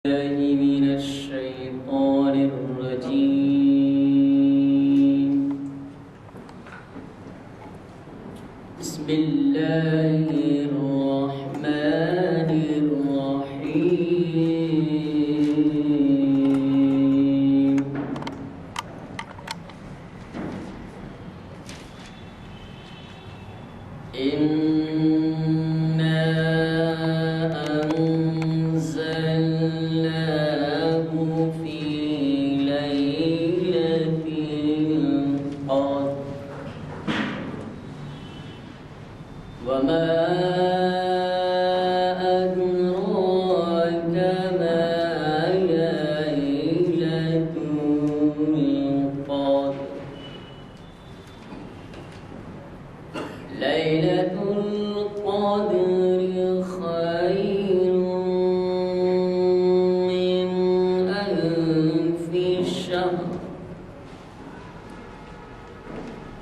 من الشيطان الرجيم. بسم الله الرحمن الرحيم. وما أدراك ما ليلة القدر. ليلة القدر خير من ألف شهر.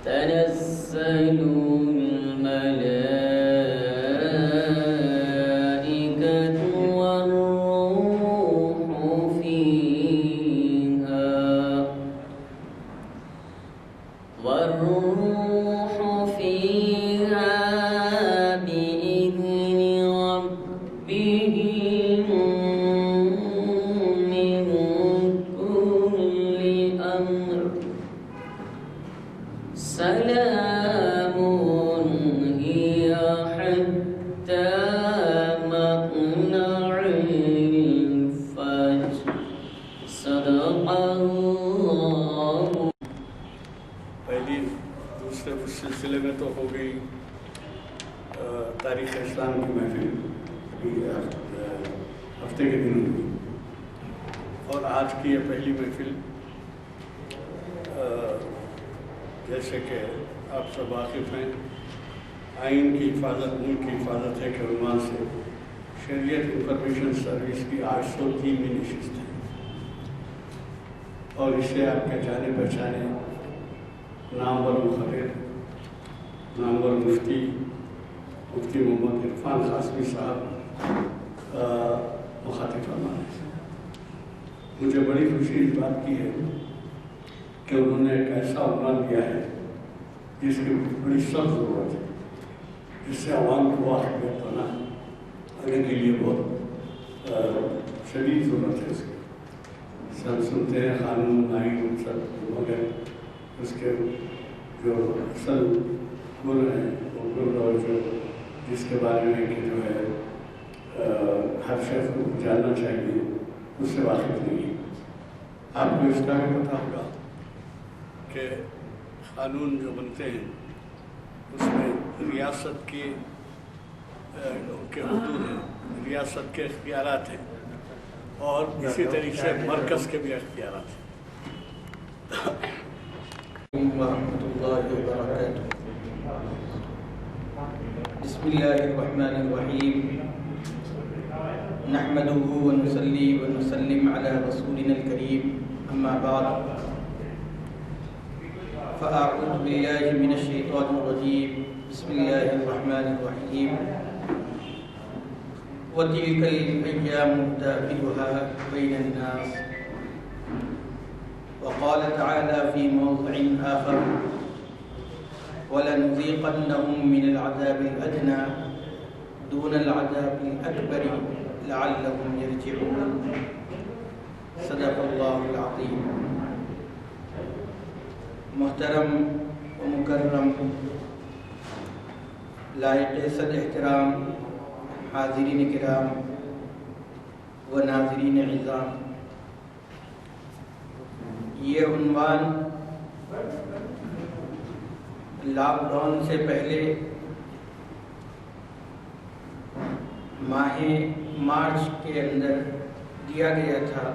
تنزل الملائكة والروح فيها بإذن ربهم من كل أمر. سلام هي حتى مطلع الفجر. صدق اللہ. پہلی دوسرے سلسلے میں تو ہو گئی تاریخ اسلام کی محفل ہفتے کے دنوں کی، اور آج کی یہ پہلی محفل جیسے کہ آپ سب واقف ہیں، آئین کی حفاظت، ملک کی حفاظت ہے کے عنوان سے شریعت انفارمیشن سروس کی 803ویں نشست ہے، اور اسے آپ کے جانے پہچانے نامور مخرر، نامور مفتی محمد عرفان قاسمی صاحب مخاطب فرمانے ہیں۔ مجھے بڑی خوشی اس بات کی ہے کہ انہوں نے ایک ایسا عنوان دیا ہے جس کی بڑی سخت ضرورت ہے، جس سے عوام کو واقعیت بنا آنے کے لیے بہت شدید ضرورت ہے اس کی۔ ہم سنتے ہیں قانون، آئین سب، مگر اس کے جو اصل گل ہیں وہ گل، اور جو جس کے بارے میں کہ جو ہے ہر شخص کو جاننا چاہیے، اس سے واقف نہیں ہے۔ آپ کو اس کا بھی پتہ ہوگا کہ قانون جو بنتے ہیں اس میں ریاست کے حدود ہیں، ریاست کے اختیارات ہیں، اور اسی طریقے سے مرکز کے بھی اختیارات ہیں۔ ورحمۃ اللہ وبرکاتہ۔ بسم اللہ الرحمن الرحیم۔ نحمدہ ونصلی ونسلم علی رسولنا الکریم، اما بعد فاعوذ باللہ من الشیطان الرجیم، بسم اللہ الرحمن الرحیم۔ وتلک الایام نداولها بین الناس۔ وقال تعالى في موضع آخر: وَلَنُذِيقَنَّهُم مِّنَ الْعَذَابِ الْأَدْنَىٰ دُونَ الْعَذَابِ الْأَكْبَرِ لَعَلَّهُمْ يَرْجِعُونَ۔ صدق اللہ العظیم۔ محترم و مکرم، لائق صد احترام حاضرین کرام و ناظرین عظام، یہ عنوان لاک ڈاؤن سے پہلے ماہ مارچ کے اندر دیا گیا تھا۔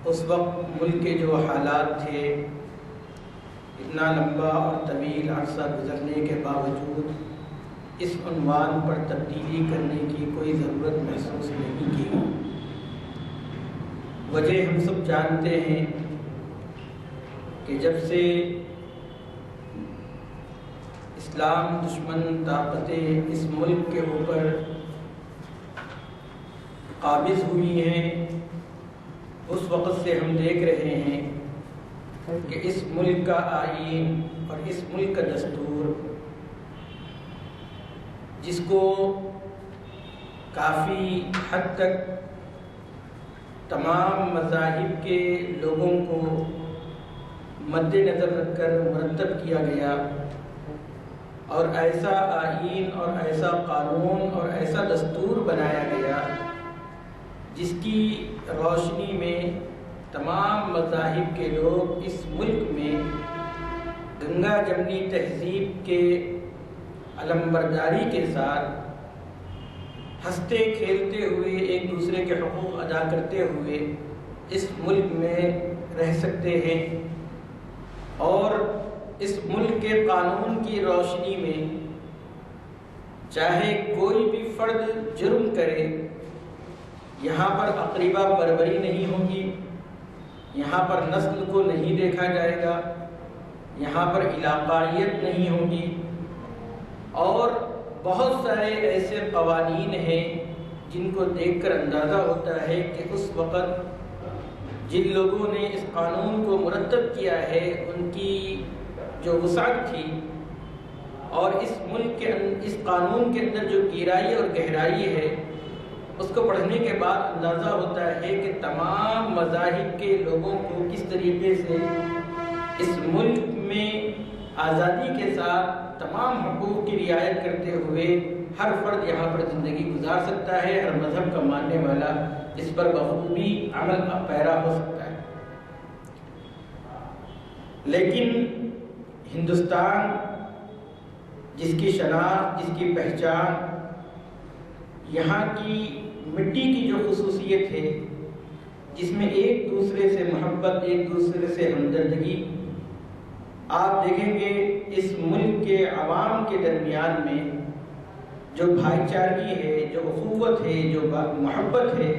اس وقت ملک کے جو حالات تھے، اتنا لمبا اور طویل عرصہ گزرنے کے باوجود اس عنوان پر تبدیلی کرنے کی کوئی ضرورت محسوس نہیں کی۔ وجہ ہم سب جانتے ہیں کہ جب سے اسلام دشمن طاقتیں اس ملک کے اوپر قابض ہوئی ہیں اس وقت سے ہم دیکھ رہے ہیں کہ اس ملک کا آئین اور اس ملک کا دستور، جس کو کافی حد تک تمام مذاہب کے لوگوں کو مد نظر رکھ کر مرتب کیا گیا، اور ایسا آئین اور ایسا قانون اور ایسا دستور بنایا گیا جس کی روشنی میں تمام مذاہب کے لوگ اس ملک میں گنگا جمنی تہذیب کے علمبرداری کے ساتھ ہنستے کھیلتے ہوئے ایک دوسرے کے حقوق ادا کرتے ہوئے اس ملک میں رہ سکتے ہیں، اور اس ملک کے قانون کی روشنی میں چاہے کوئی بھی فرد جرم کرے، یہاں پر اقربا پروری نہیں ہوگی، یہاں پر نسل کو نہیں دیکھا جائے گا، یہاں پر علاقائیت نہیں ہوگی، اور بہت سارے ایسے قوانین ہیں جن کو دیکھ کر اندازہ ہوتا ہے کہ اس وقت جن لوگوں نے اس قانون کو مرتب کیا ہے ان کی جو وسعت تھی، اور اس ملک کے اس قانون کے اندر جو گہرائی اور گہرائی ہے، اس کو پڑھنے کے بعد اندازہ ہوتا ہے کہ تمام مذاہب کے لوگوں کو کس طریقے سے اس ملک میں آزادی کے ساتھ تمام حقوق کی رعایت کرتے ہوئے ہر فرد یہاں پر زندگی گزار سکتا ہے، ہر مذہب کا ماننے والا اس پر بخوبی عمل پیرا ہو سکتا ہے۔ لیکن ہندوستان، جس کی شناخت، جس کی پہچان، یہاں کی مٹی کی جو خصوصیت ہے، جس میں ایک دوسرے سے محبت، ایک دوسرے سے ہمدردگی، آپ دیکھیں گے اس ملک کے عوام کے درمیان میں جو بھائی چارگی ہے، جو اخوت ہے، جو محبت ہے،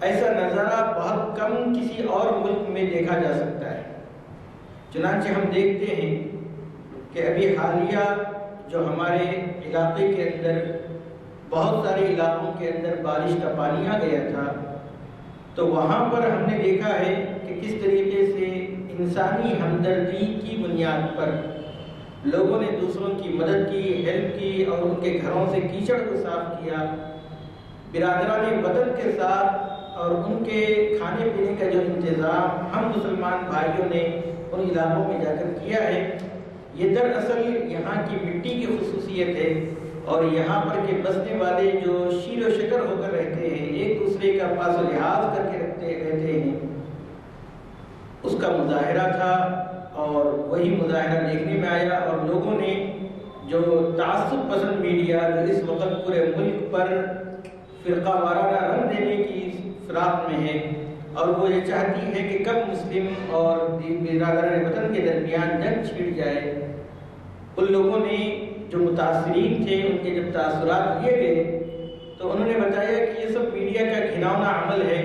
ایسا نظارہ بہت کم کسی اور ملک میں دیکھا جا سکتا ہے۔ چنانچہ ہم دیکھتے ہیں کہ ابھی حالیہ جو ہمارے علاقے کے اندر بہت سارے علاقوں کے اندر بارش کا پانی آ گیا تھا، تو وہاں پر ہم نے دیکھا ہے کہ کس طریقے سے انسانی ہمدردی کی بنیاد پر لوگوں نے دوسروں کی مدد کی، ہیلپ کی، اور ان کے گھروں سے کیچڑ کو صاف کیا، برادران وطن کے ساتھ، اور ان کے کھانے پینے کا جو انتظام ہم مسلمان بھائیوں نے ان علاقوں میں جا کر کیا ہے، یہ دراصل یہاں کی مٹی کی خصوصیت ہے، اور یہاں پر کے بسنے والے جو شیر و شکر ہو کر رہتے ہیں، ایک دوسرے کا پاس و لحاظ کر کے رہتے ہیں، اس کا مظاہرہ تھا۔ اور وہی مظاہرہ دیکھنے میں آیا، اور لوگوں نے جو تعصب پسند میڈیا جو اس وقت پورے ملک پر فرقہ وارانہ رنگ دینے کی فراق میں ہے، اور وہ یہ چاہتی ہے کہ کب مسلم اور برادران وطن کے درمیان جنگ چھڑ جائے، ان لوگوں نے جو متاثرین تھے ان کے جب تاثرات لیے گئے تو انہوں نے بتایا کہ یہ سب میڈیا کا گھناؤنا عمل ہے۔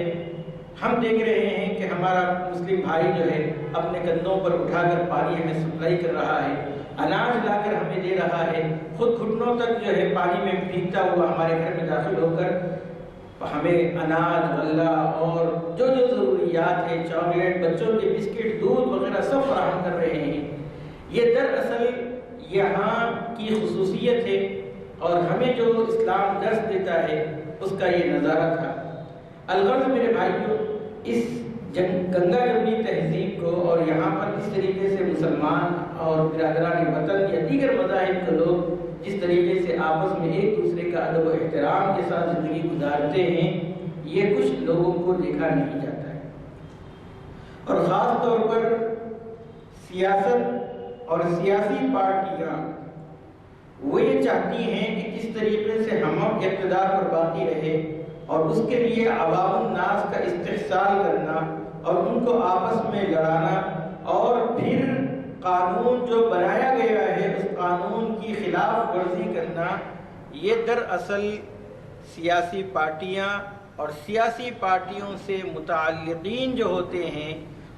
ہم دیکھ رہے ہیں کہ ہمارا مسلم بھائی جو ہے اپنے کندھوں پر اٹھا کر پانی ہمیں سپلائی کر رہا ہے، اناج لا کر ہمیں دے رہا ہے، خود گھٹنوں تک جو ہے پانی میں بھیگتا ہوا ہمارے گھر میں داخل ہو کر ہمیں اناج، غلہ اور جو جو ضروریات ہیں، چاکلیٹ، بچوں کے بسکٹ، دودھ وغیرہ سب فراہم کر رہے ہیں۔ یہ دراصل یہاں کی خصوصیت ہے، اور ہمیں جو اسلام درس دیتا ہے اس کا یہ نظارہ تھا۔ الغرض میرے بھائیوں، اس گنگا جمنی تہذیب کو، اور یہاں پر کس طریقے سے مسلمان اور برادران وطن یا دیگر مذاہب کے لوگ جس طریقے سے آپس میں ایک دوسرے کا ادب و احترام کے ساتھ زندگی گزارتے ہیں، یہ کچھ لوگوں کو دیکھا نہیں جاتا ہے۔ اور خاص طور پر سیاست اور سیاسی پارٹیاں وہ یہ چاہتی ہیں کہ کس طریقے سے ہم اقتدار پر باقی رہے، اور اس کے لیے عوام الناس کا استحصال کرنا اور ان کو آپس میں لڑانا، اور پھر قانون جو بنایا گیا ہے اس قانون کی خلاف ورزی کرنا، یہ دراصل سیاسی پارٹیاں اور سیاسی پارٹیوں سے متعلقین جو ہوتے ہیں،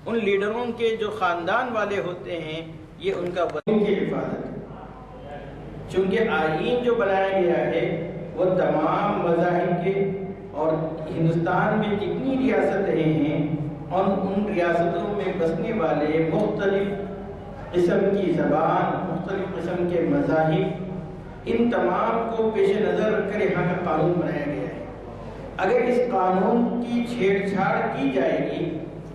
ان لیڈروں کے جو خاندان والے ہوتے ہیں، یہ ان کا وطن کی حفاظت ہے۔ چونکہ آئین جو بنایا گیا ہے وہ تمام مذاہب کے اور ہندوستان میں جتنی ریاستیں ہیں اور ان ریاستوں میں بسنے والے مختلف قسم کی زبان، مختلف قسم کے مذاہب، ان تمام کو پیش نظر رکھ کر یہاں کا قانون بنایا گیا ہے۔ اگر اس قانون کی چھیڑ چھاڑ کی جائے گی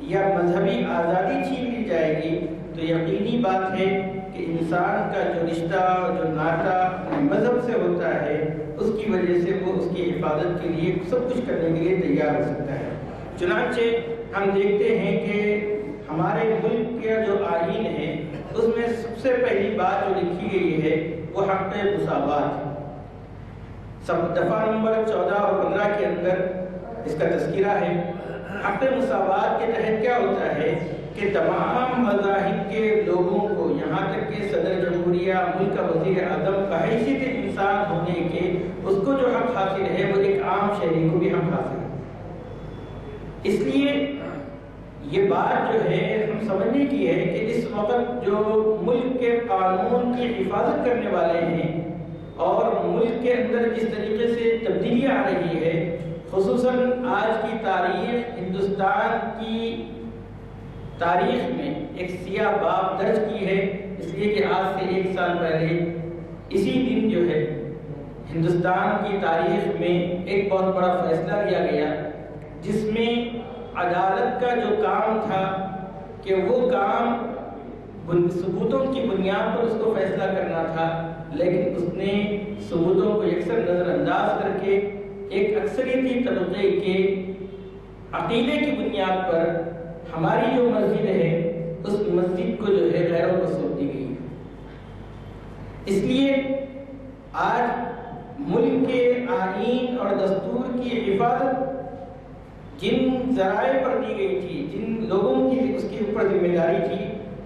یا مذہبی آزادی چھین لی جائے گی تو یقینی بات ہے کہ انسان کا جو رشتہ، جو ناطہ اپنے مذہب سے ہوتا ہے، اس کی وجہ سے وہ اس کی حفاظت کے لیے سب کچھ کرنے کے لیے تیار ہو سکتا ہے۔ چنانچہ ہم دیکھتے ہیں کہ ہمارے ملک کا جو آئین ہے اس میں سب سے پہلی بات جو لکھی گئی ہے وہ حق مساوات۔ دفعہ نمبر 14 اور 15 کے اندر اس کا تذکرہ ہے۔ حق مساوات کے تحت کیا ہوتا ہے کہ تمام مذاہب کے لوگوں کو، یہاں تک کہ صدر جمہوریہ، ملک کا وزیر اعظم بحیثیت انسان ہونے کے اس کو جو حق حاصل ہے وہ ایک عام شہری کو بھی حق حاصل ہے۔ اس لیے یہ بات جو ہے ہم سمجھنے کی ہے کہ اس وقت جو ملک کے قانون کی حفاظت کرنے والے ہیں اور ملک کے اندر جس طریقے سے تبدیلیاں آ رہی ہے، خصوصاً آج کی تاریخ، ہندوستان کی تاریخ میں ایک سیاہ باب درج کی ہے، اس لیے کہ آج سے 1 سال پہلے اسی دن جو ہے ہندوستان کی تاریخ میں ایک بہت بڑا فیصلہ لیا گیا، جس میں عدالت کا جو کام تھا کہ وہ کام ثبوتوں کی بنیاد پر اس کو فیصلہ کرنا تھا، لیکن اس نے ثبوتوں کو یکسر نظر انداز کر کے ایک اکثریتی طبقے کے عقیدے کی بنیاد پر ہماری جو مسجد ہے اس مسجد کو جو ہے غیروں کو سونپ دی گئی ہے۔ اس لیے آج ملک کے آئین اور دستور کی حفاظت جن ذرائع پر دی گئی تھی، جن لوگوں کی اس کے اوپر ذمہ داری تھی،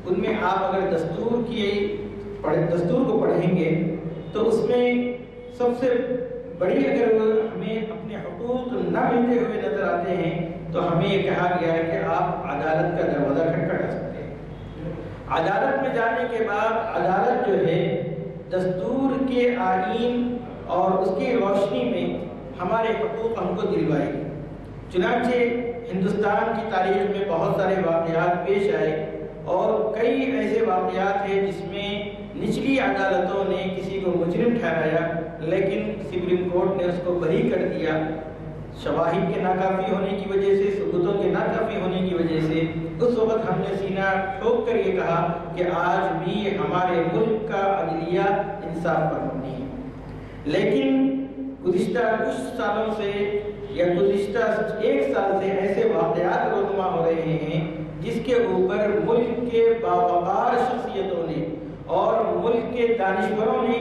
ان میں آپ اگر دستور کو پڑھیں گے تو اس میں سب سے بڑی اگر ہمیں اپنے حقوق نہ ملتے ہوئے نظر آتے ہیں تو ہمیں یہ کہا گیا ہے کہ آپ عدالت کا دروازہ کھٹکھٹا سکتے ہیں۔ عدالت میں جانے کے بعد عدالت جو ہے دستور کے آئین اور اس کی روشنی میں ہمارے حقوق ہم کو دلوائے گی۔ چنانچہ ہندوستان کی تاریخ میں بہت سارے واقعات پیش آئے اور کئی ایسے واقعات ہیں جس میں نچلی عدالتوں نے کسی کو مجرم ٹھہرایا لیکن سپریم کورٹ نے اس کو بری کر دیا، شواہد کے ناکافی ہونے کی وجہ سے، ثبوتوں کے ناکافی ہونے کی وجہ سے۔ اس وقت ہم نے سینہ ٹھوک کر یہ کہا کہ آج بھی ہمارے ملک کا عدلیہ انصاف پر مبنی ہے، لیکن گزشتہ کچھ سالوں سے یا گزشتہ 1 سال سے ایسے واقعات رونما ہو رہے ہیں جس کے اوپر ملک کے باوقار شخصیتوں نے اور ملک کے دانشوروں نے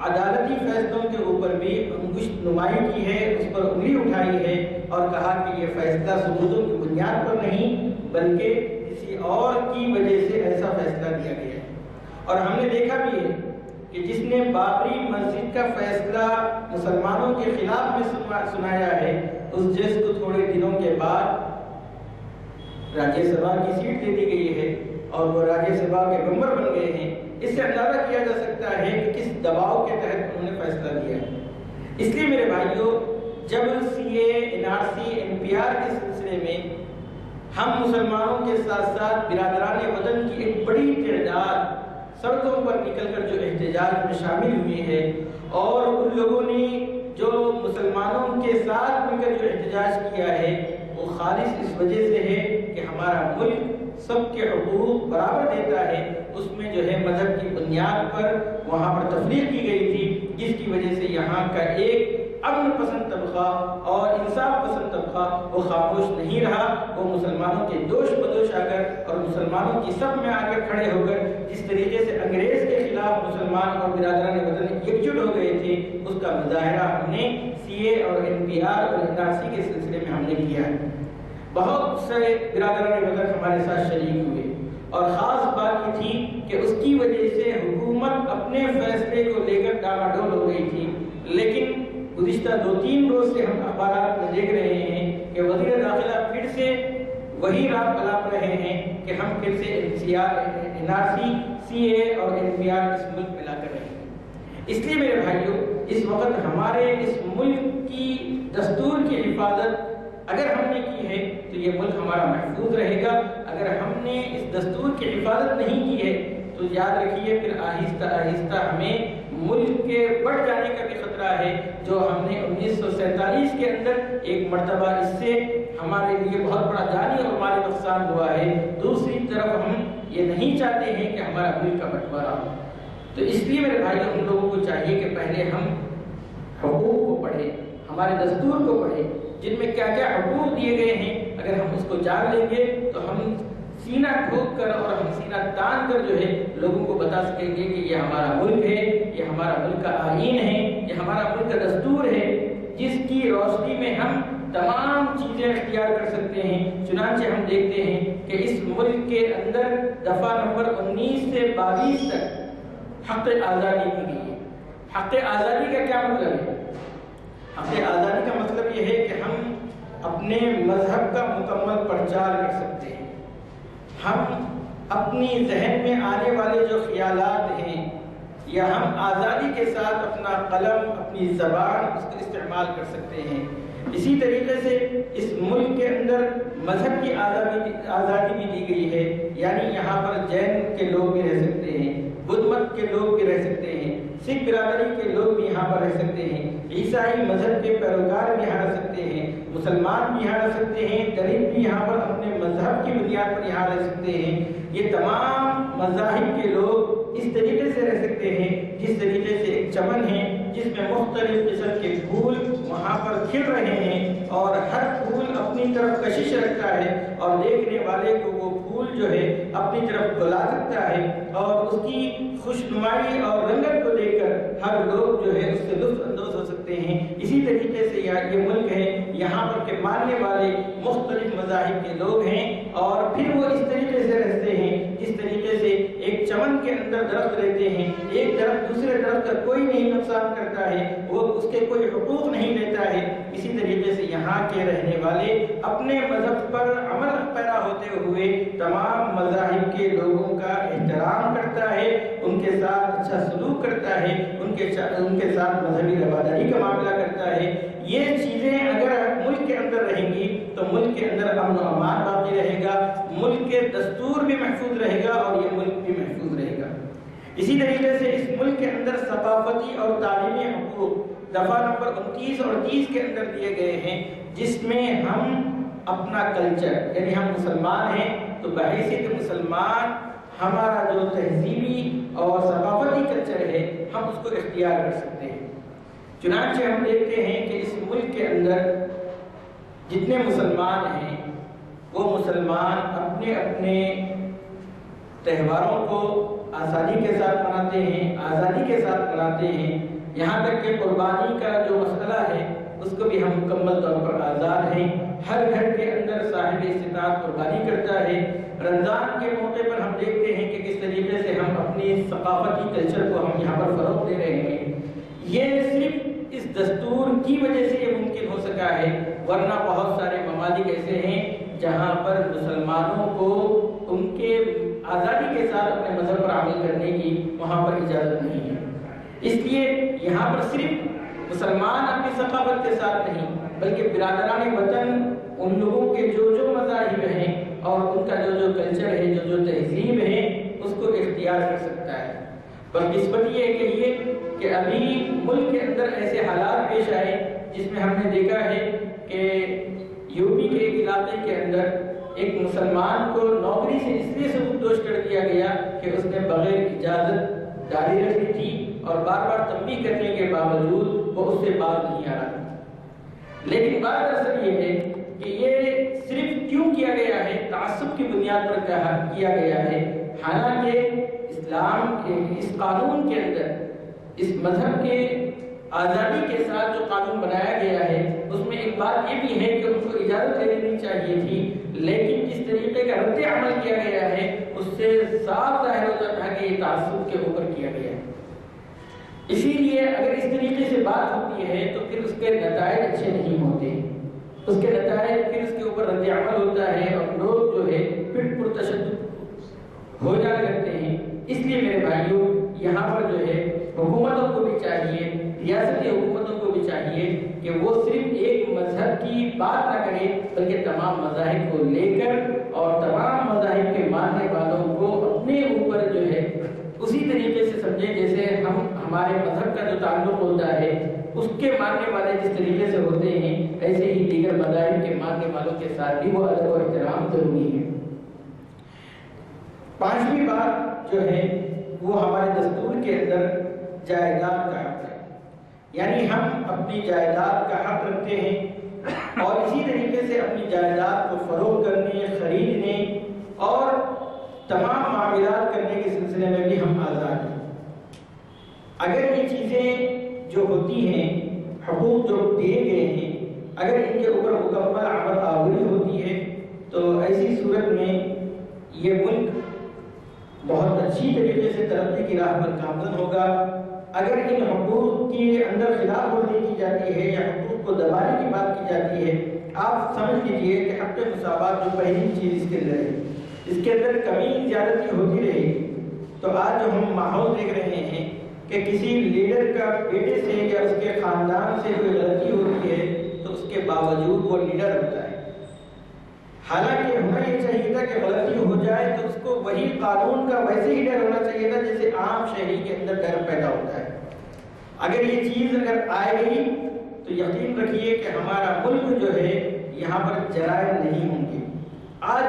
عدالتی فیصلوں کے اوپر بھی انگشت نمائی کی ہے، اس پر انگلی اٹھائی ہے اور کہا کہ یہ فیصلہ ثبوتوں کی بنیاد پر نہیں بلکہ کسی اور کی وجہ سے ایسا فیصلہ دیا گیا ہے۔ اور ہم نے دیکھا بھی ہے کہ جس نے بابری مسجد کا فیصلہ مسلمانوں کے خلاف میں سنایا ہے، اس جج کو تھوڑے دنوں کے بعد راجیہ سبھا کی سیٹ دے دی گئی ہے اور وہ راجیہ سبھا کے ممبر بن گئے ہیں۔ اس سے اندازہ کیا جا سکتا ہے کہ کس دباؤ کے تحت انہوں نے فیصلہ لیا ہے۔ اس لیے میرے بھائیوں، جب CA، NRC، NPR کے سلسلے میں ہم مسلمانوں کے ساتھ ساتھ برادران وطن کی ایک بڑی تعداد سڑکوں پر نکل کر جو احتجاج میں شامل ہوئی ہے اور ان لوگوں نے جو مسلمانوں کے ساتھ مل کر جو احتجاج کیا ہے وہ خالص اس وجہ سے ہے کہ ہمارا ملک سب کے حقوق برابر دیتا ہے، اس میں جو ہے مذہب کی بنیاد پر وہاں پر تفریق کی گئی تھی، جس کی وجہ سے یہاں کا ایک امن پسند طبقہ اور انصاف پسند طبقہ وہ خاموش نہیں رہا، وہ مسلمانوں کے دوش بدوش آ کر اور مسلمانوں کی صف میں آ کر کھڑے ہو کر جس طریقے سے انگریز کے خلاف مسلمان اور برادران وطن یکجٹ ہو گئے تھے، اس کا مظاہرہ ہم نے CA اور NPR اور NRC کے سلسلے میں ہم نے کیا ہے۔ بہت سے برادران وطن ہمارے ساتھ شریک ہوئے اور خاص بات یہ تھی کہ اس کی وجہ سے حکومت اپنے فیصلے کو لے کر ڈاواڈول ہو گئی تھی، لیکن گزشتہ 2-3 روز سے ہم اخبارات میں دیکھ رہے ہیں کہ وزیر داخلہ پھر سے وہی رات الاپ رہے ہیں کہ ہم پھر سے NRC، CA اور NPR اس ملک میں لا کر رہے ہیں۔ اس لیے میرے بھائیوں، اس وقت ہمارے اس ملک کی دستور کی حفاظت اگر ہم نے کی ہے تو یہ ملک ہمارا محفوظ رہے گا. اگر ہم نے اس دستور کی حفاظت نہیں کی ہے تو یاد رکھیے پھر آہستہ آہستہ ہمیں ملک کے بڑھ جانے کا بھی خطرہ ہے، جو ہم نے 1947 کے اندر ایک مرتبہ اس سے ہمارے لیے بہت بڑا جانی اور مالی نقصان ہوا ہے. دوسری طرف ہم یہ نہیں چاہتے ہیں کہ ہمارا ملک کا بٹوارا ہو. تو اس لیے میرے بھائی ہم لوگوں کو چاہیے کہ پہلے ہم حقوق کو پڑھیں، ہمارے دستور کو پڑھیں، جن میں کیا کیا حقوق دیے گئے ہیں. اگر ہم اس کو جان لیں گے تو ہم سینہ ٹھوک کر اور ہم سینہ تان کر جو ہے لوگوں کو بتا سکیں گے کہ یہ ہمارا ملک ہے، یہ ہمارا ملک کا آئین ہے، یہ ہمارا ملک کا دستور ہے، جس کی روشنی میں ہم تمام چیزیں اختیار کر سکتے ہیں. چنانچہ ہم دیکھتے ہیں کہ اس ملک کے اندر دفعہ نمبر 19 سے 22 تک حق آزادی کی گئی ہے. حق آزادی کا کیا مطلب ہے؟ حق آزادی کا مطلب یہ ہے کہ ہم اپنے مذہب کا مکمل پرچار کر سکتے ہیں. ہم اپنی ذہن میں آنے والے جو خیالات ہیں یا ہم آزادی کے ساتھ اپنا قلم، اپنی زبان اس کا استعمال کر سکتے ہیں. اسی طریقے سے اس ملک کے اندر مذہب کی آزادی بھی دی گئی ہے. یعنی یہاں پر جین کے لوگ بھی رہ سکتے ہیں، بدھ مت کے لوگ بھی رہ سکتے ہیں، سکھ برادری کے لوگ بھی یہاں پر رہ سکتے ہیں، عیسائی مذہب کے پیروکار بھی یہاں رہ سکتے ہیں، مسلمان بھی یہاں رہ سکتے ہیں، دلت بھی یہاں پر اپنے مذہب کی بنیاد پر یہاں رہ سکتے ہیں. یہ تمام مذاہب کے لوگ اس طریقے سے رہ سکتے ہیں جس طریقے سے ایک چمن ہے جس میں مختلف قسم کے پھول وہاں پر کھل رہے ہیں اور ہر پھول اپنی طرف کشش رکھتا ہے اور دیکھنے والے کو وہ پھول جو ہے اپنی طرف بلا سکتا ہے اور اس کی خوشنمائی اور رنگت کو دیکھ کر ہر لوگ جو ہے اس سے لطف اندوز ہو سکتے ہیں. اسی طریقے سے یہ ملک ہے، یہاں پر کے ماننے والے مختلف مذاہب کے لوگ ہیں اور پھر وہ اس طریقے سے رہتے ہیں جس طریقے سے ایک چمن کے اندر درخت رہتے ہیں. ایک درخت دوسرے درخت کا کوئی نہیں نقصان کرتا ہے، وہ اس کے کوئی حقوق نہیں لیتا ہے. اسی طریقے سے یہاں کے رہنے والے اپنے مذہب پر عمل پیرا ہوتے ہوئے تمام مذاہب کے لوگوں کا احترام کرتا ہے، ان کے ساتھ اچھا سلوک کرتا ہے، ان کے ساتھ مذہبی رواداری کا معاملہ کرتا ہے. یہ چیزیں اگر ملک کے اندر رہیں گی تو ملک کے اندر امن و امان باقی رہے گا، ملک کے دستور بھی محفوظ رہے گا اور یہ ملک بھی محفوظ رہے گا. اسی طریقے سے اس ملک کے اندر ثقافتی اور تعلیمی حقوق دفعہ نمبر 29 اور 30 کے اندر دیے گئے ہیں، جس میں ہم اپنا کلچر، یعنی ہم مسلمان ہیں تو بحیثیت مسلمان ہمارا جو تہذیبی اور ثقافتی کلچر ہے ہم اس کو اختیار کر سکتے ہیں. چنانچہ ہم دیکھتے ہیں کہ اس ملک کے اندر جتنے مسلمان ہیں وہ مسلمان اپنے اپنے تہواروں کو آسانی کے ساتھ مناتے ہیں، آزادی کے ساتھ مناتے ہیں. یہاں تک کہ قربانی کا جو مسئلہ ہے اس کو بھی ہم مکمل طور پر آزاد ہیں. ہر گھر کے اندر صاحب استطاعت قربانی کرتا ہے. رمضان کے موقع پر ہم دیکھتے ہیں کہ کس طریقے سے ہم اپنی ثقافتی کلچر کو ہم یہاں پر فروغ دے رہے ہیں. یہ صرف اس دستور کی وجہ سے یہ ممکن ہو سکا ہے، ورنہ بہت سارے ممالک ایسے ہیں جہاں پر مسلمانوں کو ان کے آزادی کے ساتھ اپنے مذہب پر عمل کرنے کی وہاں پر اجازت نہیں ہے. اس لیے یہاں پر صرف مسلمان اپنی ثقافت کے ساتھ نہیں بلکہ برادران وطن ان لوگوں کے جو جو مذاہب ہیں اور ان کا جو جو کلچر ہے، جو جو تہذیب ہے اس کو اختیار کر سکتا ہے. پر قسمت یہ کہیے کہ ابھی ملک کے اندر ایسے حالات پیش آئے جس میں ہم نے دیکھا ہے کہ یوپی کے ایک علاقے کے اندر ایک مسلمان کو نوکری سے اس لیے سبکدوش کر دیا گیا کہ اس نے بغیر اجازت داڑھی رکھی تھی اور بار بار تنبیہ کرنے کے باوجود وہ اس سے باز نہیں آ رہا. لیکن بات اصل یہ ہے کہ یہ صرف کیوں کیا گیا ہے؟ تعصب کی بنیاد پر کیا گیا ہے. حالانکہ اسلام کے اس قانون کے اندر اس مذہب کے آزادی کے ساتھ جو قانون بنایا گیا ہے اس میں ایک بات یہ بھی ہے کہ ان کو اجازت دے دینی چاہیے تھی، لیکن جس طریقے کا رد عمل کیا گیا ہے اس سے صاف ظاہر ہو جاتا ہے کہ یہ تعصب کے اوپر کیا گیا ہے. اسی لیے اگر اس طریقے سے بات ہوتی ہے تو پھر اس کے نتائج اچھے نہیں ہوتے. اس کے نتائج پھر اس کے اوپر رد عمل ہوتا ہے اور لوگ جو ہے پھر پرتشدد ہو جانے لگتے ہیں. اس لیے میرے بھائیوں یہاں پر جو ہے حکومتوں کو بھی چاہیے، ریاستی بات نہ کرے بلکہ تمام مذاہب کو لے کر اور تمام مذاہب کے ماننے والوں کو اپنے اوپر جو ہے اسی طریقے سے سمجھے جیسے ہمارے مذہب کا جو تعلق ہوتا ہے اس کے ماننے والے جس طریقے سے ہوتے ہیں ایسے ہی دیگر مذاہب کے ماننے والوں کے ساتھ بھی وہ ادب و احترام ضروری ہے۔ پانچویں بات جو ہے وہ ہمارے دستور کے اندر جائیداد کا حق ہے، یعنی ہم اپنی جائیداد کا حق رکھتے ہیں اور اسی طریقے سے اپنی جائیداد کو فروغ کرنے، خریدنے اور تمام معاملات کرنے کے سلسلے میں بھی ہم آزاد ہیں۔ اگر یہ چیزیں جو ہوتی ہیں، حقوق جو دیے گئے ہیں، اگر ان کے اوپر مکمل عمل آوری ہوتی ہے تو ایسی صورت میں یہ ملک بہت اچھی طریقے سے ترقی کی راہ پر گامزن ہوگا۔ اگر ان حقوق کے اندر خلاف ورزی کی جاتی ہے یا حقوق کو دبانے کی بات کی جاتی ہے، آپ سمجھ لیجئے کہ حق مساوات جو پہلی چیز اس کے اندر ہے، اس کے اندر کمی زیادتی ہوتی رہے گی۔ تو آج جو ہم ماحول دیکھ رہے ہیں کہ کسی لیڈر کا بیٹے سے یا اس کے خاندان سے کوئی غلطی ہوتی ہے تو اس کے باوجود وہ لیڈر ہوتا ہے، حالانکہ ہونا یہ چاہیے تھا کہ غلطی ہو جائے تو اس کو وہی قانون کا ویسے ہی ڈر ہونا چاہیے تھا جیسے عام شہری کے اندر ڈر پیدا ہوتا ہے۔ اگر یہ چیز اگر آئے گئی تو یقین رکھیے کہ ہمارا ملک جو ہے یہاں پر جرائم نہیں ہوں گے۔ آج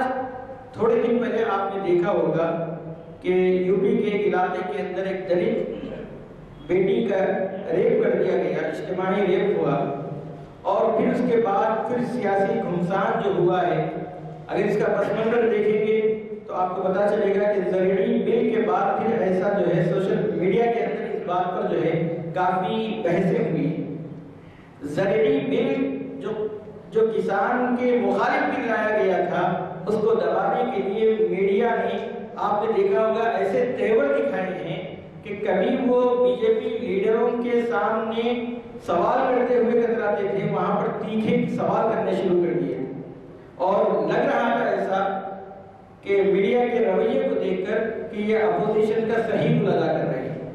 تھوڑے دن پہلے آپ نے دیکھا ہوگا کہ یو پی کے ایک علاقے کے اندر ایک دلت بیٹی کا ریپ کر دیا گیا، اجتماعی ریپ ہوا، اور پھر اس کے بعد پھر سیاسی گھمسان جو ہوا ہے، اگر اس کا پس منظر دیکھیں گے تو آپ کو پتا چلے گا کہ زرعی بل کے بعد پھر ایسا جو ہے سوشل میڈیا کے اندر اس بات پر جو ہے کافی بحثیں ہوئی۔ زرعی بل جو کسان کے مخالف بل لایا گیا تھا اس کو دبانے کے لیے میڈیا نے، آپ نے دیکھا ہوگا، ایسے تیور دکھائے ہیں کہ کبھی وہ بی جے پی لیڈروں کے سامنے سوال کرتے ہوئے کتراتے تھے، وہاں پر تیکھے سوال کرنے شروع کر دیے، اور لگ رہا تھا ایسا کہ میڈیا کے رویے کو دیکھ کر کہ یہ اپوزیشن کا صحیح ملازہ کر رہے ہیں،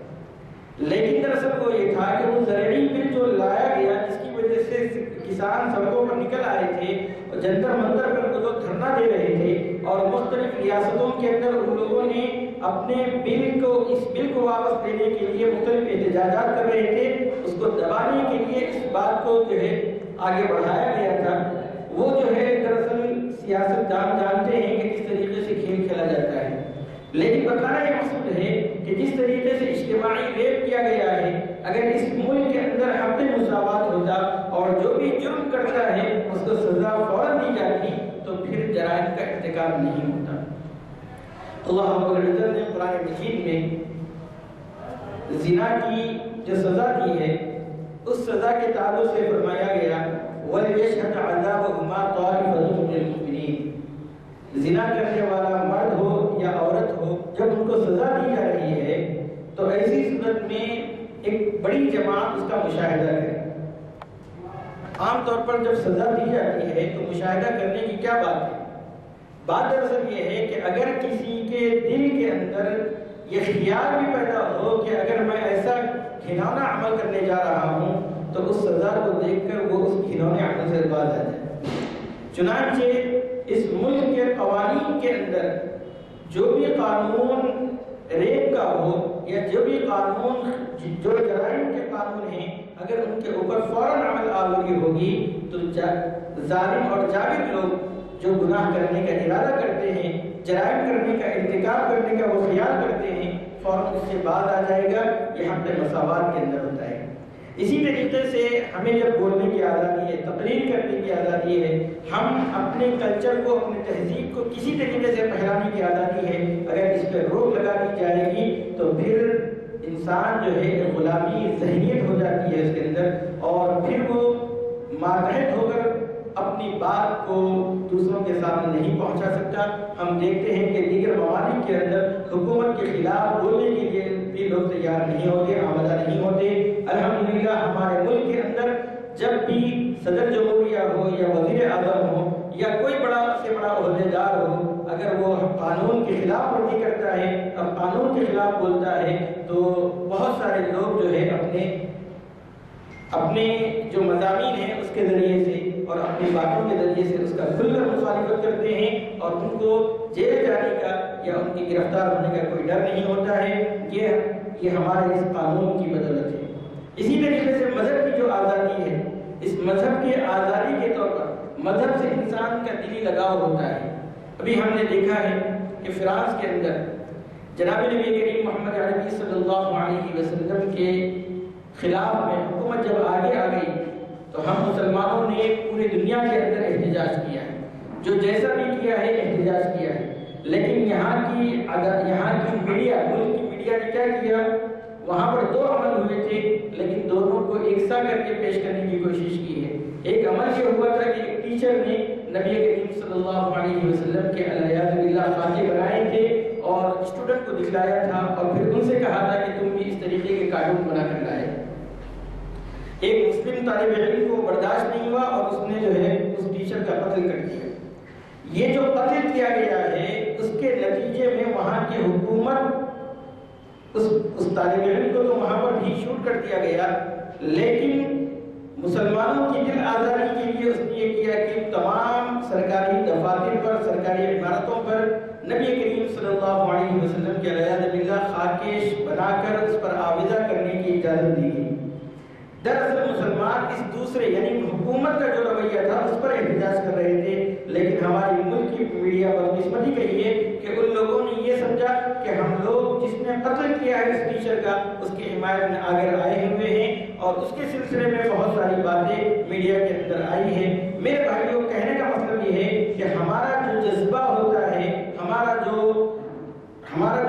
لیکن دراصل وہ یہ تھا کہ وہ زرعی بل جو لایا گیا جس کی وجہ سے کسان سڑکوں پر نکل آئے تھے اور جنتر منتر پر وہ لوگ دھرنا دے رہے تھے، اور مختلف ریاستوں کے اندر ان لوگوں نے اپنے اس بل کو واپس لینے کے لیے مختلف احتجاجات کر رہے تھے، اس کو دبانے کے لیے اس بات کو جو ہے آگے بڑھایا گیا تھا۔ وہ جو ہے دراصل سیاست دان جانتے ہیں کہ کس طریقے سے کھیل کھیلا جاتا ہے، لیکن بتانا یہ مقصود ہے کہ جس طریقے سے اجتماعی ریپ کیا گیا ہے، اگر اس ملک کے اندر حق مساوات ہوتا اور جو بھی جرم کرتا ہے اس کو سزا فوراً دی جاتی تو پھر جرائم کا ارتکاب نہیں ہوتا۔ اللہ رب العزت نے قرآن مجید میں زنا کی جو سزا دی ہے اس سزا کے تعلق سے فرمایا گیا وَلْيَشْهَدْ عَذَابَهُمَا طَائِفَةٌ مِّنَ الْمُؤْمِنِينَ، زنا کرنے والا مرد ہو یا عورت ہو، جب ان کو سزا دی جا رہی ہے تو ایسی صورت میں ایک بڑی جماعت اس کا مشاہدہ کرے۔ عام طور پر جب سزا دی جاتی ہے تو مشاہدہ کرنے کی کیا بات ہے؟ بات دراصل یہ ہے کہ اگر کسی کے دل کے اندر یہ خیال بھی پیدا ہو کہ اگر میں ایسا گھناؤنا عمل کرنے جا رہا ہوں تو اس سزا کو دیکھ کر وہ اس گھنونے عمل سے باز آ جائے۔ چنانچہ اس ملک کے قوانین کے اندر جو بھی قانون ریپ کا ہو یا جو بھی قانون جو جرائم کے قانون ہیں، اگر ان کے اوپر فوراً عمل آوری ہوگی تو ظالم اور جابر لوگ جو گناہ کرنے کا ارادہ کرتے ہیں، جرائم کرنے کا ارتکاب کرنے کا وہ خیال کرتے ہیں، فوراً اس سے بعد آ جائے گا۔ یہ حق مساوات کے اندر ہوتا ہے۔ اسی طریقے سے ہمیں جب بولنے کی آزادی ہے، تقریر کرنے کی آزادی ہے، ہم اپنے کلچر کو، اپنے تہذیب کو کسی طریقے سے پھیلانے کی آزادی ہے، اگر اس پہ روک لگا دی جائے گی تو پھر انسان جو ہے غلامی ذہنیت ہو جاتی ہے اس کے اندر، اور پھر وہ ماتحت ہو کر اپنی بات کو دوسروں کے سامنے نہیں پہنچا سکتا۔ ہم دیکھتے ہیں کہ دیگر ممالک کے اندر حکومت کے خلاف بولنے کے لیے بھی لوگ تیار نہیں ہوتے، آمادہ نہیں ہوتے۔ الحمدللہ ہمارے ملک کے اندر جب بھی صدر جمہوریہ ہو یا وزیر اعظم ہو یا کوئی بڑا سے بڑا عہدیدار ہو، اگر وہ قانون کے خلاف ورزی کرتا ہے اور قانون کے خلاف بولتا ہے تو بہت سارے لوگ جو ہے اپنے جو مضامین ہیں اس کے ذریعے سے اور اپنی باتوں کے ذریعے سے اس کا کھل کر مخالفت کرتے ہیں اور ان کو جیل جانے کا یا ان کی گرفتار ہونے کا کوئی ڈر نہیں ہوتا ہے، یہ ہمارے اس قانون کی بدولت ہے۔ اسی طریقے سے مذہب کی جو آزادی ہے، اس مذہب کی آزادی کے طور پر مذہب سے انسان کا دلی لگاؤ ہوتا ہے۔ ابھی ہم نے دیکھا ہے کہ فرانس کے اندر جناب نبی کریم محمد عربی صلی اللہ علیہ وسلم کے خلاف میں حکومت جب آگے آ گئی تو ہم مسلمانوں نے پوری دنیا کے اندر احتجاج کیا ہے، جو جیسا بھی کیا ہے احتجاج کیا ہے، لیکن یہاں کی میڈیا، ملک کی میڈیا نے کیا کیا، وہاں پر دو عمل ہوئے تھے لیکن دونوں کو یکساں کر کے پیش کرنے کی کوشش کی ہے۔ ایک عمل یہ ہوا تھا کہ ایک ٹیچر نے نبی کریم صلی اللہ علیہ وسلم کے علیہ باللہ خاکے بنائے تھے اور اسٹوڈنٹ کو دکھلایا تھا اور پھر ان سے کہا تھا کہ تم بھی اس طریقے کے کارٹون بنا کر لائے۔ ایک مسلم طالب علم کو برداشت نہیں ہوا اور اس نے جو ہے اس ٹیچر کا قتل کر دیا۔ یہ جو قتل کیا گیا ہے اس کے نتیجے میں وہاں کی حکومت اس طالب علم کو تو وہاں پر بھی شوٹ کر دیا گیا، لیکن مسلمانوں کی دل آزاری کے لیے اس نے یہ کیا کہ تمام سرکاری دفاتر پر، سرکاری عمارتوں پر نبی کریم صلی اللہ علیہ وسلم کے علیہ باللہ خاکے بنا کر اس پر آویزہ کرنے کی اجازت دی گئی۔ دراصل مسلمان اس دوسرے یعنی حکومت کا جو رویہ تھا اس پر احتجاج کر رہے تھے، لیکن ہماری ملک کی میڈیا بدقسمتی کہی ہے کہ ان لوگوں نے یہ سمجھا کہ ہم لوگ جس نے قتل کیا ہے اس ٹیچر کا اس کی حمایت میں آگے آئے ہوئے ہیں اور اس کے سلسلے میں بہت ساری باتیں میڈیا کے اندر آئی ہیں۔ میرے بھائیوں، کہنے کا مطلب یہ ہے کہ ہمارا جو جذبہ ہوتا ہے، ہماری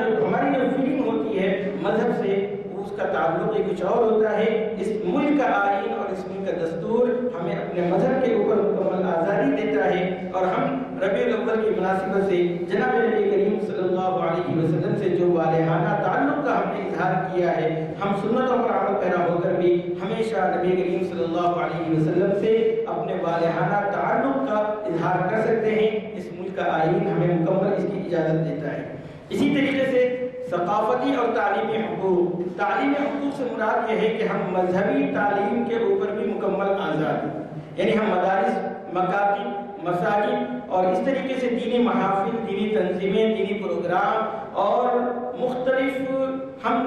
جو فیلنگ ہوتی ہے مذہب سے، اس کا تعلق ہی کچھ اور ہوتا ہے۔ اس ملک کا آئین اور اس ملک کا دستور ہمیں اپنے مذہب کے اوپر مکمل آزادی دیتا ہے اور ہم ربیع الاول کی مناسبت سے جناب نبی کریم صلی اللہ علیہ وسلم سے جو والہانہ تعلق کا ہم نے اظہار کیا ہے، ہم سنتوں پر عمل پیرا ہو کر بھی ہمیشہ نبی کریم صلی اللہ علیہ وسلم سے اپنے والہانہ تعلق کا اظہار کر سکتے ہیں۔ اس ملک کا آئین ہمیں مکمل اس کی اجازت دیتا ہے۔ اسی طریقے سے ثقافتی اور تعلیمی حقوق، تعلیمی حقوق سے مراد یہ ہے کہ ہم مذہبی تعلیم کے اوپر بھی مکمل آزاد ہیں، یعنی ہم مدارس، مکاتب، مساجد اور اس طریقے سے دینی محافل، دینی تنظیمیں، دینی پروگرام اور مختلف ہم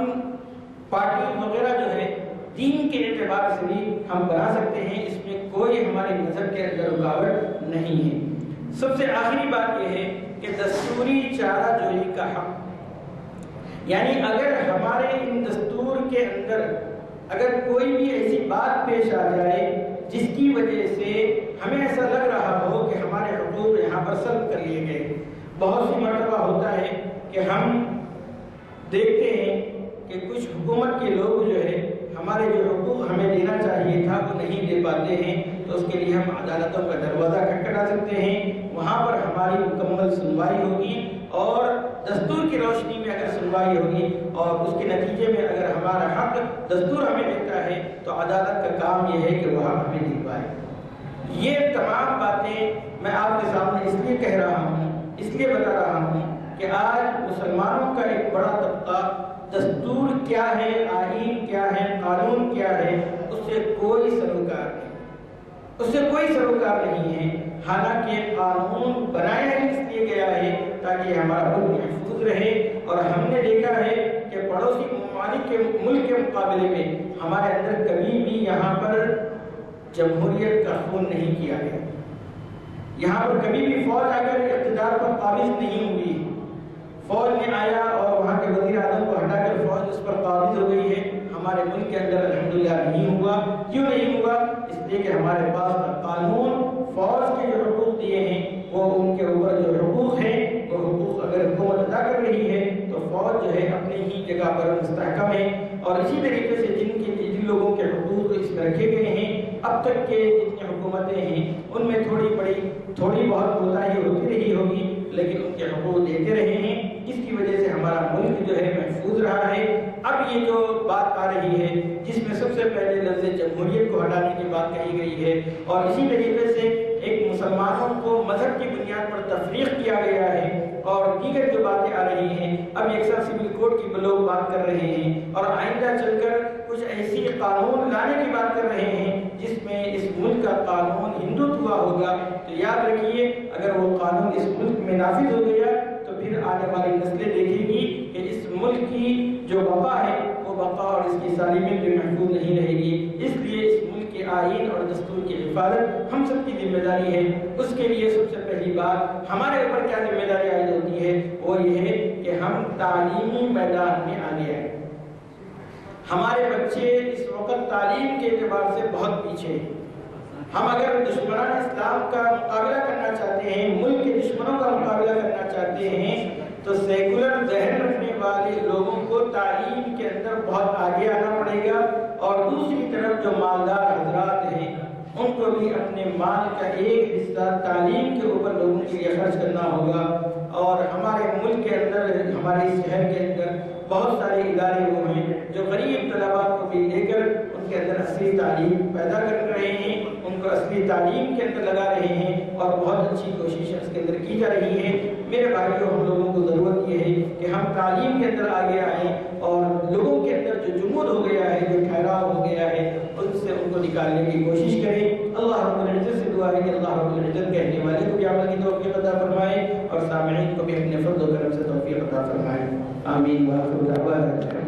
پارٹی وغیرہ جو ہے دین کے اعتبار سے بھی ہم بنا سکتے ہیں، اس میں کوئی ہمارے مذہب کے اندر رکاوٹ نہیں ہے۔ سب سے آخری بات یہ ہے کہ دستوری چارہ جوئی کا حق، یعنی اگر ہمارے ان دستور کے اندر اگر کوئی بھی ایسی بات پیش آ جائے جس کی وجہ سے ہمیں ایسا لگ رہا ہو کہ ہمارے حقوق یہاں پر سلب کر لیے گئے، بہت سی مرتبہ ہوتا ہے کہ ہم دیکھتے ہیں کہ کچھ حکومت کے لوگ جو ہے ہمارے جو حقوق ہمیں دینا چاہیے تھا وہ نہیں دے پاتے ہیں، تو اس کے لیے ہم عدالتوں کا دروازہ کھٹکھٹا سکتے ہیں، وہاں پر ہماری مکمل سنوائی ہوگی اور دستور کی روشنی میں اگر سنوائی ہوگی اور اس کے نتیجے میں اگر ہمارا حق دستور ہمیں دیتا ہے تو عدالت کا کام یہ ہے کہ وہ حق ہمیں دلوائے۔ یہ تمام باتیں میں آپ کے سامنے اس لیے کہہ رہا ہوں، اس لیے بتا رہا ہوں کہ آج مسلمانوں کا ایک بڑا طبقہ دستور کیا ہے، آئین کیا ہے، قانون کیا ہے، اس سے کوئی سروکار نہیں، اس سے کوئی سروکار نہیں ہے۔ حالانکہ قانون بنایا ہی اس لیے گیا ہے تاکہ ہمارا ملک محفوظ رہے، اور ہم نے دیکھا ہے کہ پڑوسی ممالک کے ملک کے مقابلے میں ہمارے اندر کبھی بھی یہاں پر جمہوریت کا خون نہیں کیا گیا، یہاں پر کبھی بھی فوج آ کر اقتدار پر قابض نہیں ہوئی، فوج نے آیا اور وہاں کے وزیر اعظم کو ہٹا کر فوج اس پر قابض ہو گئی ہے۔ ہمارے ملک کے اندر الحمدللہ نہیں ہوا۔ کیوں نہیں ہوا؟ اس لیے کہ ہمارے پاس قانون فوج کے جو حقوق دیے ہیں وہ ان کے اوپر جو حقوق ہیں وہ حقوق اگر حکومت ادا کر رہی ہے تو فوج جو ہے اپنی ہی جگہ پر مستحکم ہے، اور اسی طریقے سے جن لوگوں کے حقوق اس میں رکھے گئے ہیں اب تک کے جتنی حکومتیں ہیں ان میں تھوڑی بہت کوتاہی ہوتی رہی ہوگی، لیکن ان کے حقوق دیتے رہے ہیں، جس کی وجہ سے ہمارا ملک جو ہے محفوظ رہا ہے۔ اب یہ جو بات آ رہی ہے جس میں سب سے پہلے لفظ جمہوریت کو ہٹانے کی بات کہی گئی ہے، اور اسی طریقے سے ایک مسلمانوں کو مذہب کی بنیاد پر تفریق کیا گیا ہے، اور دیگر جو باتیں آ رہی ہیں، اب یکساں سول کوڈ کی لوگ بات کر رہے ہیں، اور آئندہ چل کر کچھ ایسی قانون لانے کی بات کر رہے ہیں جس میں اس ملک کا قانون ہندوتوا میں نافذ ہو گیا تو پھر آنے والی نسلیں دیکھیں گی کہ اس ملک کی جو بقا ہے وہ بقا اور اس کی سالمیت بھی محفوظ نہیں رہے گی. اس لیے اس ملک کے آئین اور دستور کی حفاظت ہم سب کی ذمہ داری ہے. اس کے لیے سب سے پہلی بات ہمارے اوپر کیا ذمہ داری عائد ہوتی ہے وہ یہ ہے کہ ہم تعلیمی میدان میں آگے آئیں. ہمارے بچے اس وقت تعلیم کے اعتبار سے بہت پیچھے ہیں. ہم اگر دشمنان اسلام کا مقابلہ کرنا چاہتے ہیں، ملک کے دشمنوں کا مقابلہ کرنا چاہتے ہیں، تو سیکولر ذہن رکھنے والے لوگوں کو تعلیم کے اندر بہت آگے آنا پڑے گا، اور دوسری طرف جو مالدار حضرات ہیں ان کو بھی اپنے مال کا ایک حصہ تعلیم کے اوپر لوگوں کے لیے خرچ کرنا ہوگا. اور ہمارے ملک کے اندر، ہمارے اس شہر کے اندر بہت سارے ادارے وہ ہیں جو غریب طلباء کو بھی لے کر ان کے اندر اصلی تعلیم پیدا کر رہے ہیں، ان کو اصلی تعلیم کے اندر لگا رہے ہیں، اور بہت اچھی کوششیں اس کے اندر کی جا رہی ہیں. میرے بھائیوں، ہم لوگوں کو ضرورت یہ ہے کہ ہم تعلیم کے اندر آگے آئیں اور لوگوں کے اندر جو جمود ہو گیا ہے، جو ٹھہراؤ ہو گیا ہے، ان سے ان کو نکالنے کی کوشش کریں. اللہ رب العزت سے دعا ہے کہ اللہ رب العزت کہنے والے کو بھی عمل کی توفیق عطا فرمائے اور سامعین کو بھی اپنے فضل و کرم سے توفیق عطا فرمائے. آمین. وآخر دعوانا